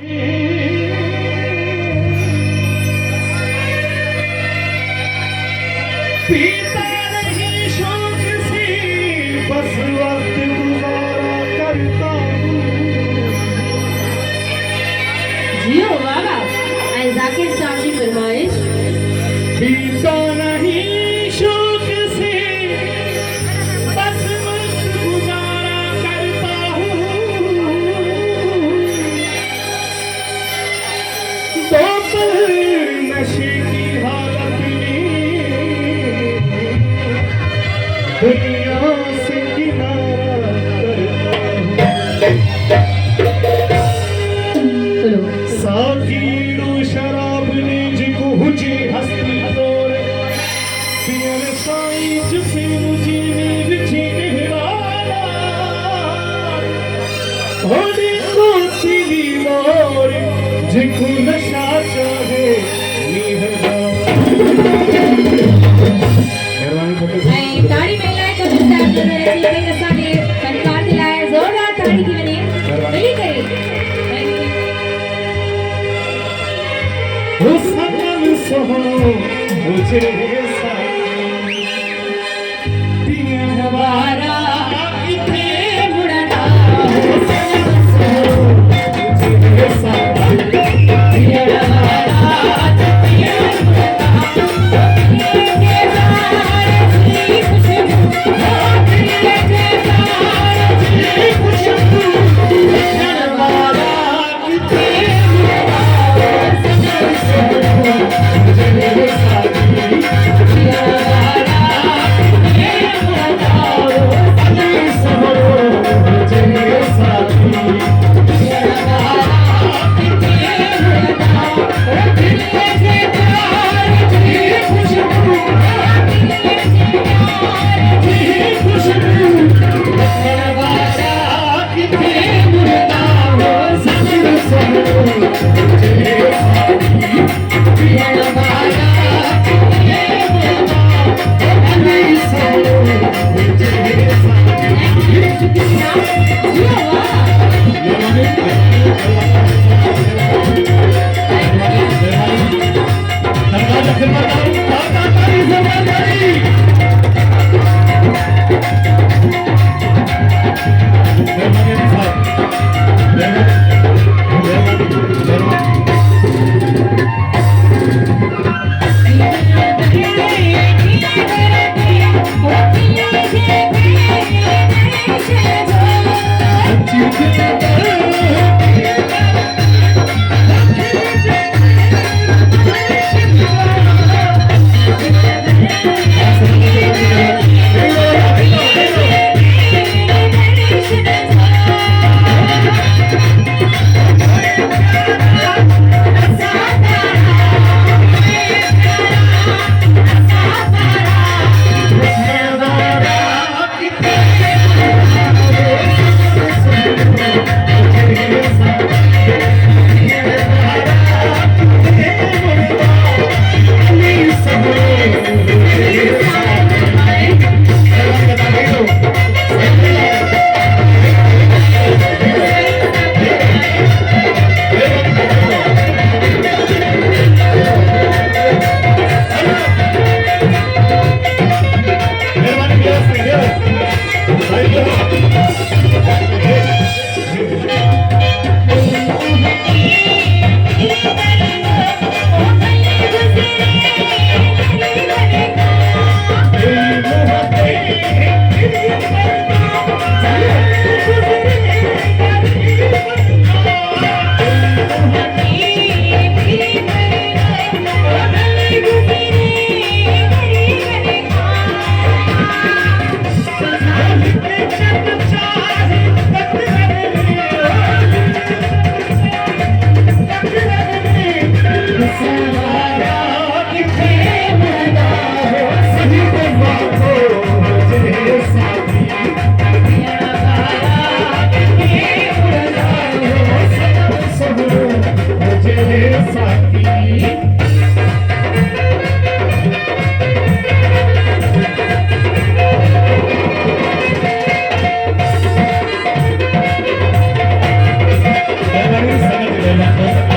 पीता नहीं शौक से बस वक्त गुजारा करता हूँ। जियो वाला आई जाकिर साहब की फरमाइश। पीता नहीं शौक से बस वक्त गुजारा करता हूँ। बोतल नशे की हालत दुनिया से किनारा करता हूँ। साकीरो शराब ने जिको हुजे हस्ती तोर पियर साई जिसे मुझे विछे गहराया होने को सिली मोर जिको नशा चाहे निहरा। ऐं ताड़ी महिलाए को जिस टाइम जो रची वई असांखे सत्कार दिलाए ज़ोरदार ताड़ी थी वञे मिली करे। वो सनम सोहणो मुझे साईं पियण वारा किथे मुड़ना। वो सनम सोहणो मुझे साईं पियण वारा किथे मुड़ना। के सारे की खुशबू के सारे की खुशबू पियण वारा किथे मुड़ना। मुझे साथी बस